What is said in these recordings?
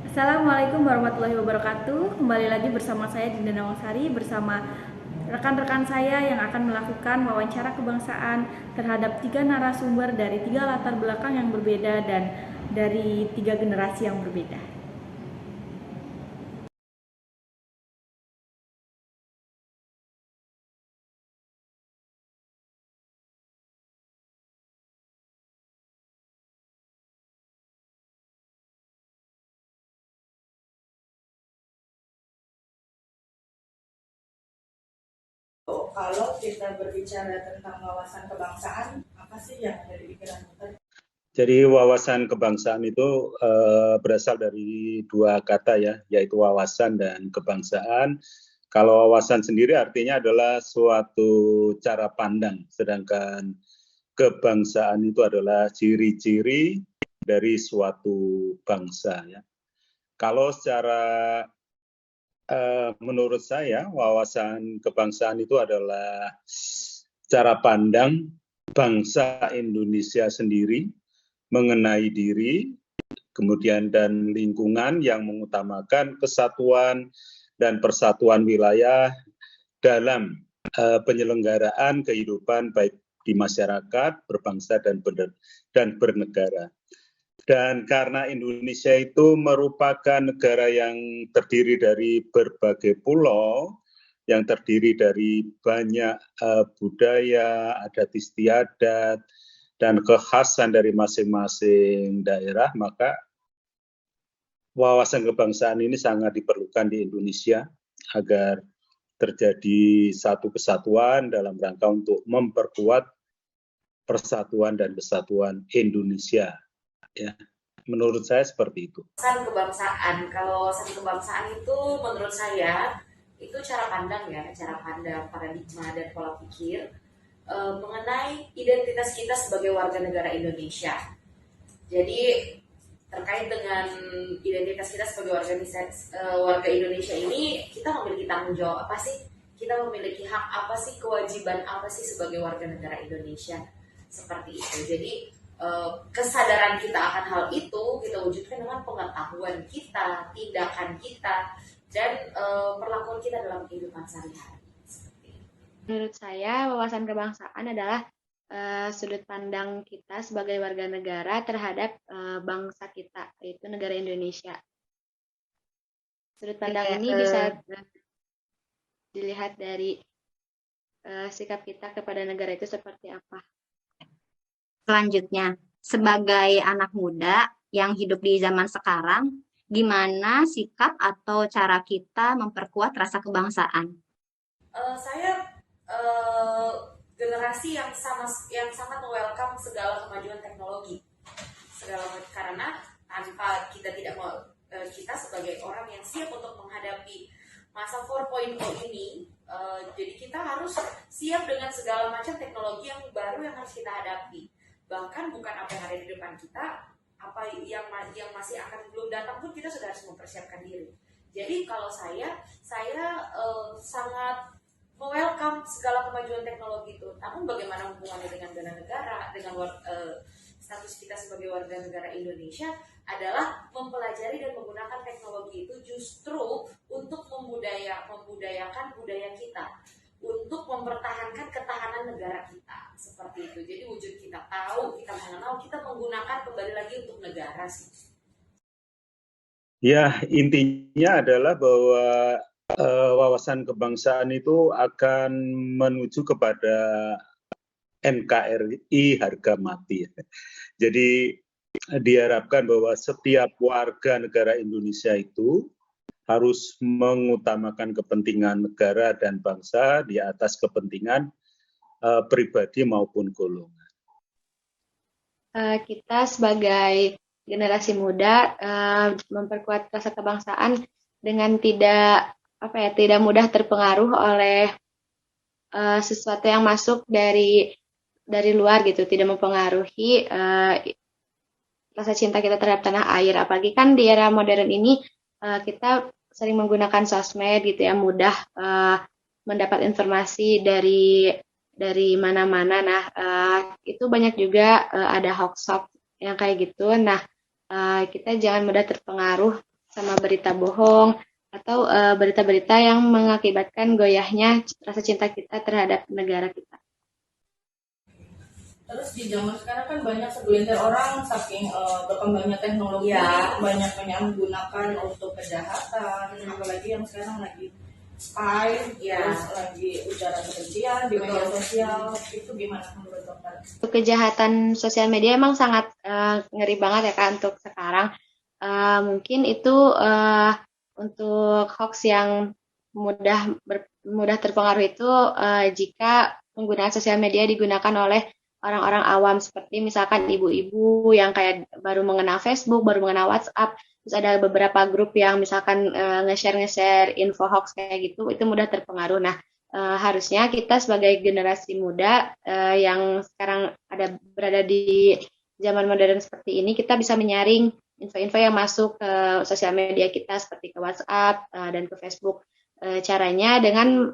Assalamualaikum warahmatullahi wabarakatuh. Kembali lagi bersama saya Dinda Nawasari bersama rekan-rekan saya yang akan melakukan wawancara kebangsaan terhadap tiga narasumber dari tiga latar belakang yang berbeda dan dari tiga generasi yang berbeda. Kalau kita berbicara tentang wawasan kebangsaan, apa sih yang ada di pikiran kita? Jadi wawasan kebangsaan itu berasal dari dua kata ya, yaitu wawasan dan kebangsaan. Kalau wawasan sendiri artinya adalah suatu cara pandang, sedangkan kebangsaan itu adalah ciri-ciri dari suatu bangsa ya. Kalau secara menurut saya wawasan kebangsaan itu adalah cara pandang bangsa Indonesia sendiri mengenai diri, kemudian dan lingkungan yang mengutamakan kesatuan dan persatuan wilayah dalam penyelenggaraan kehidupan baik di masyarakat, berbangsa dan bernegara. Dan karena Indonesia itu merupakan negara yang terdiri dari berbagai pulau, yang terdiri dari banyak budaya, adat istiadat, dan kekhasan dari masing-masing daerah, maka wawasan kebangsaan ini sangat diperlukan di Indonesia agar terjadi satu kesatuan dalam rangka untuk memperkuat persatuan dan kesatuan Indonesia. Ya, menurut saya seperti itu. Wawasan kebangsaan, kalau wawasan kebangsaan itu menurut saya itu cara pandang ya, cara pandang, paradigma dan pola pikir mengenai identitas kita sebagai warga negara Indonesia. Jadi terkait dengan identitas kita sebagai warga Indonesia ini, kita memiliki tanggung jawab apa sih? Kita memiliki hak apa sih? Kewajiban apa sih sebagai warga negara Indonesia? Seperti itu. Jadi kesadaran kita akan hal itu kita wujudkan dengan pengetahuan kita, tindakan kita, dan perlakuan kita dalam kehidupan sehari-hari. Menurut saya, wawasan kebangsaan adalah sudut pandang kita sebagai warga negara terhadap bangsa kita, yaitu negara Indonesia. Sudut pandang ini bisa dilihat dari sikap kita kepada negara itu seperti apa. Selanjutnya, sebagai anak muda yang hidup di zaman sekarang, gimana sikap atau cara kita memperkuat rasa kebangsaan? Saya generasi yang sangat welcome segala kemajuan teknologi, karena tanpa kita kita sebagai orang yang siap untuk menghadapi masa 4.0 ini, jadi kita harus siap dengan segala macam teknologi yang baru yang harus kita hadapi. Bahkan bukan apa yang ada di depan kita, apa yang masih akan belum datang pun kita sudah harus mempersiapkan diri. Jadi kalau saya sangat welcome segala kemajuan teknologi itu. Namun bagaimana hubungannya dengan bela negara, dengan status kita sebagai warga negara Indonesia adalah mempelajari dan menggunakan teknologi itu justru untuk membudayakan budaya kita, untuk mempertahankan ketahanan negara kita, seperti itu. Jadi wujud kita tahu, kita mengenal, kita menggunakan kembali lagi untuk negara sih. Ya, intinya adalah bahwa wawasan kebangsaan itu akan menuju kepada NKRI harga mati. Jadi diharapkan bahwa setiap warga negara Indonesia itu harus mengutamakan kepentingan negara dan bangsa di atas kepentingan pribadi maupun golongan. Kita sebagai generasi muda memperkuat rasa kebangsaan dengan tidak mudah terpengaruh oleh sesuatu yang masuk dari luar gitu, tidak mempengaruhi rasa cinta kita terhadap tanah air. Apalagi kan di era modern ini kita sering menggunakan sosmed gitu ya, mudah mendapat informasi dari mana-mana. Nah, itu banyak juga ada hoax yang kayak gitu. Nah, kita jangan mudah terpengaruh sama berita bohong atau berita-berita yang mengakibatkan goyahnya rasa cinta kita terhadap negara kita. Terus di zaman sekarang kan banyak segelintir orang saking berkembangnya teknologi, banyak yang menggunakan untuk kejahatan, apalagi yang sekarang lagi spy, terus lagi ujaran kebencian di media sosial. Itu gimana menurut dokter? Untuk kejahatan sosial media emang sangat ngeri banget ya Kak untuk sekarang. Mungkin itu untuk hoax yang mudah terpengaruh itu jika penggunaan sosial media digunakan oleh orang-orang awam seperti misalkan ibu-ibu yang kayak baru mengenal Facebook, baru mengenal WhatsApp, terus ada beberapa grup yang misalkan nge-share info hoax kayak gitu, itu mudah terpengaruh. Nah, harusnya kita sebagai generasi muda yang sekarang berada di zaman modern seperti ini, kita bisa menyaring info-info yang masuk ke sosial media kita seperti ke WhatsApp dan ke Facebook. Caranya dengan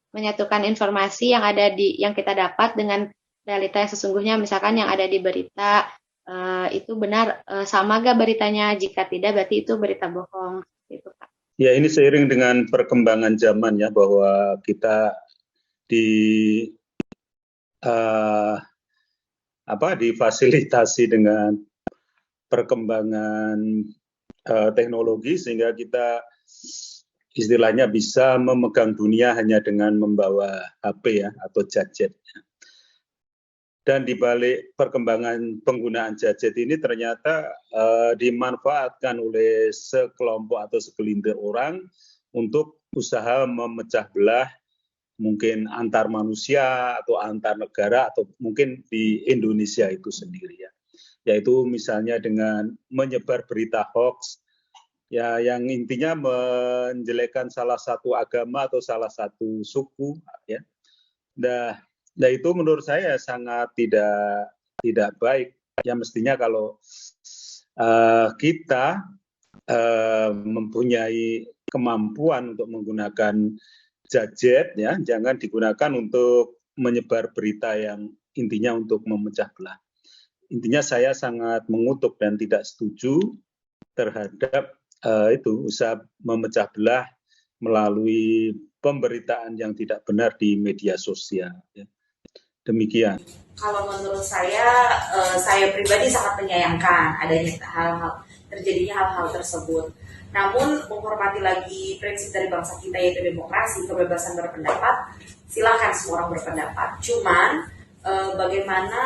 menyatukan informasi yang kita dapat dengan realita yang sesungguhnya, misalkan yang ada di berita itu benar sama gak beritanya, jika tidak berarti itu berita bohong gitu Kak. Ya, ini seiring dengan perkembangan zaman ya, bahwa kita difasilitasi dengan perkembangan teknologi sehingga kita istilahnya bisa memegang dunia hanya dengan membawa HP ya atau gadget. Dan di balik perkembangan penggunaan gadget ini ternyata dimanfaatkan oleh sekelompok atau segelintir orang untuk usaha memecah belah mungkin antar manusia atau antar negara atau mungkin di Indonesia itu sendiri ya. Yaitu misalnya dengan menyebar berita hoax ya, yang intinya menjelekkan salah satu agama atau salah satu suku ya. Nah itu menurut saya sangat tidak baik ya. Mestinya kalau kita mempunyai kemampuan untuk menggunakan gadget ya, jangan digunakan untuk menyebar berita yang intinya untuk memecah belah. Intinya saya sangat mengutuk dan tidak setuju terhadap usaha memecah belah melalui pemberitaan yang tidak benar di media sosial. Ya. Demikian. Kalau menurut saya pribadi sangat menyayangkan adanya terjadinya hal-hal tersebut. Namun menghormati lagi prinsip dari bangsa kita yaitu demokrasi, kebebasan berpendapat. Silakan semua orang berpendapat. Cuman bagaimana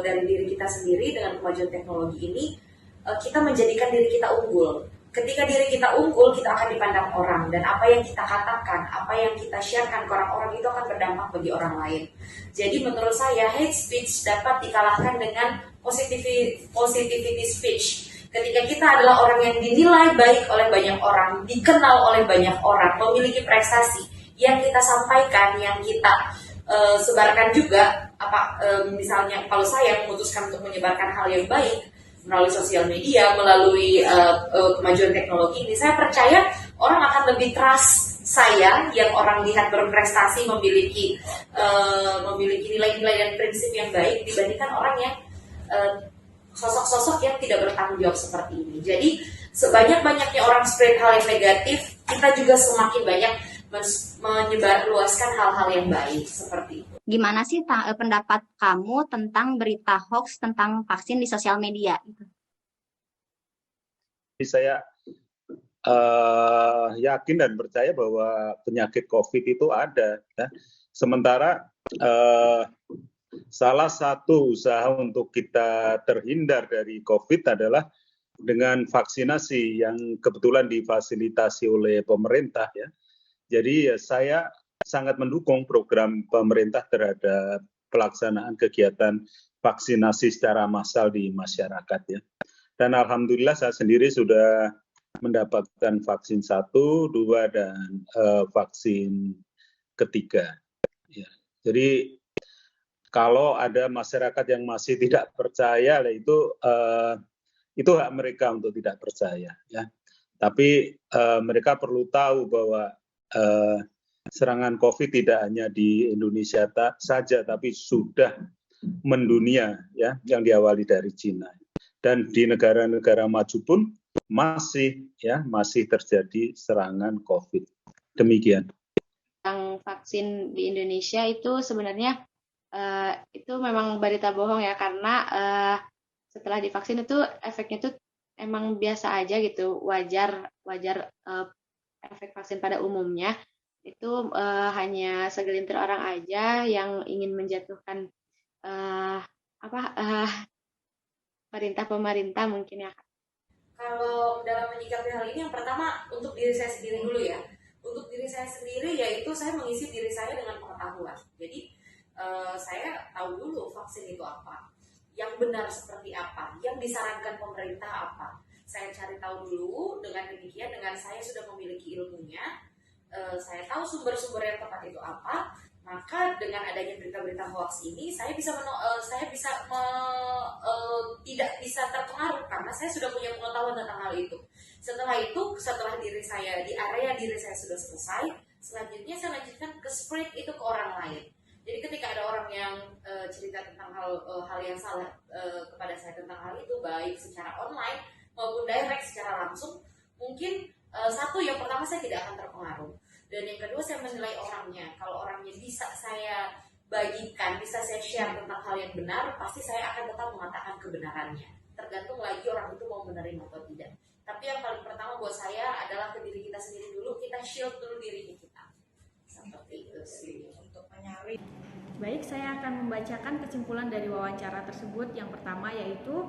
dari diri kita sendiri dengan kemajuan teknologi ini kita menjadikan diri kita unggul. Ketika diri kita unggul, kita akan dipandang orang, dan apa yang kita katakan, apa yang kita sharekan ke orang-orang itu akan berdampak bagi orang lain. Jadi menurut saya hate speech dapat dikalahkan dengan positivity speech. Ketika kita adalah orang yang dinilai baik oleh banyak orang, dikenal oleh banyak orang, memiliki prestasi yang kita sampaikan, yang kita sebarkan juga, misalnya kalau saya memutuskan untuk menyebarkan hal yang baik melalui sosial media, melalui kemajuan teknologi ini, saya percaya orang akan lebih trust saya yang orang lihat berprestasi, memiliki nilai-nilai dan prinsip yang baik dibandingkan orang yang sosok-sosok yang tidak bertanggung jawab seperti ini. Jadi sebanyak-banyaknya orang spread hal yang negatif, kita juga semakin banyak menyebarluaskan hal-hal yang baik seperti itu. Gimana sih pendapat kamu tentang berita hoax tentang vaksin di sosial media? Saya yakin dan percaya bahwa penyakit COVID itu ada. Ya. Sementara salah satu usaha untuk kita terhindar dari COVID adalah dengan vaksinasi yang kebetulan difasilitasi oleh pemerintah. Ya. Jadi saya sangat mendukung program pemerintah terhadap pelaksanaan kegiatan vaksinasi secara massal di masyarakat ya. Dan alhamdulillah saya sendiri sudah mendapatkan vaksin 1, 2 dan vaksin ketiga. Ya. Jadi kalau ada masyarakat yang masih tidak percaya, itu hak mereka untuk tidak percaya ya. Tapi mereka perlu tahu bahwa serangan COVID tidak hanya di Indonesia saja, tapi sudah mendunia ya, yang diawali dari Cina. dan di negara-negara maju pun masih terjadi serangan COVID. Demikian. Tentang vaksin di Indonesia itu sebenarnya itu memang berita bohong ya, karena setelah divaksin itu efeknya tuh emang biasa aja gitu, wajar efek vaksin pada umumnya itu hanya segelintir orang aja yang ingin menjatuhkan perintah pemerintah mungkin ya. Kalau dalam menyikapi hal ini, yang pertama untuk diri saya sendiri dulu ya. Untuk diri saya sendiri yaitu saya mengisi diri saya dengan pengetahuan. Jadi saya tahu dulu vaksin itu apa, yang benar seperti apa, yang disarankan pemerintah apa. Saya cari tahu dulu. Dengan demikian, dengan saya sudah memiliki ilmunya, saya tahu sumber-sumber yang tepat itu apa, maka dengan adanya berita-berita hoax ini saya tidak bisa terpengaruh karena saya sudah punya pengetahuan tentang hal itu. Setelah diri saya di area diri saya sudah selesai, selanjutnya saya lanjutkan ke spread itu ke orang lain. Jadi ketika ada orang yang cerita tentang hal yang salah kepada saya tentang hal itu, baik secara online maupun direct secara langsung, mungkin satu, yang pertama saya tidak akan terpengaruh, dan yang kedua saya menilai orangnya. Kalau orangnya bisa saya bagikan, bisa saya share tentang hal yang benar, pasti saya akan tetap mengatakan kebenarannya. Tergantung lagi orang itu mau menerima atau tidak. Tapi yang paling pertama buat saya adalah ke diri kita sendiri dulu, kita shield dulu diri kita. Seperti itu sih untuk menyaring. Baik, saya akan membacakan kesimpulan dari wawancara tersebut. Yang pertama yaitu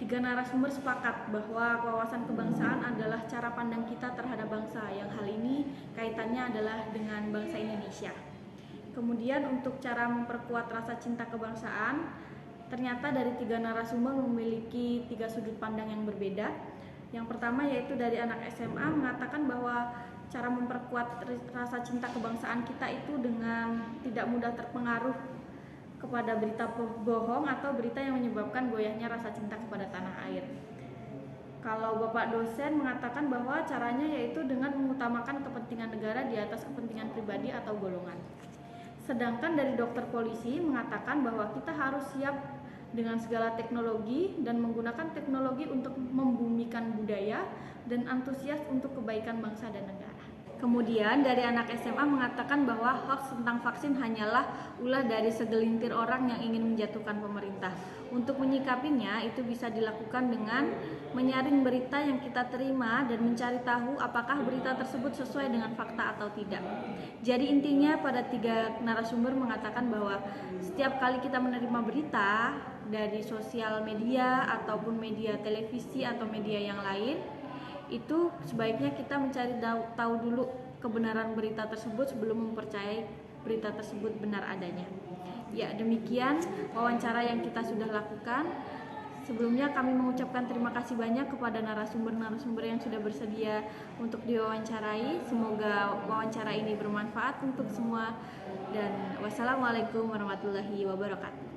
3 narasumber sepakat bahwa wawasan kebangsaan adalah cara pandang kita terhadap bangsa, yang hal ini kaitannya adalah dengan bangsa Indonesia. Kemudian untuk cara memperkuat rasa cinta kebangsaan, ternyata dari 3 narasumber memiliki 3 sudut pandang yang berbeda. Yang pertama yaitu dari anak SMA mengatakan bahwa cara memperkuat rasa cinta kebangsaan kita itu dengan tidak mudah terpengaruh kepada berita bohong atau berita yang menyebabkan goyahnya rasa cinta kepada tanah air. Kalau Bapak dosen mengatakan bahwa caranya yaitu dengan mengutamakan kepentingan negara di atas kepentingan pribadi atau golongan. Sedangkan dari dokter polisi mengatakan bahwa kita harus siap dengan segala teknologi dan menggunakan teknologi untuk membumikan budaya dan antusias untuk kebaikan bangsa dan negara. Kemudian dari anak SMA mengatakan bahwa hoax tentang vaksin hanyalah ulah dari segelintir orang yang ingin menjatuhkan pemerintah. Untuk menyikapinya itu bisa dilakukan dengan menyaring berita yang kita terima dan mencari tahu apakah berita tersebut sesuai dengan fakta atau tidak. Jadi intinya pada 3 narasumber mengatakan bahwa setiap kali kita menerima berita dari sosial media ataupun media televisi atau media yang lain, itu sebaiknya kita mencari tahu dulu kebenaran berita tersebut sebelum mempercayai berita tersebut benar adanya. Ya, demikian wawancara yang kita sudah lakukan. Sebelumnya kami mengucapkan terima kasih banyak kepada narasumber-narasumber yang sudah bersedia untuk diwawancarai. Semoga wawancara ini bermanfaat untuk semua, dan wassalamualaikum warahmatullahi wabarakatuh.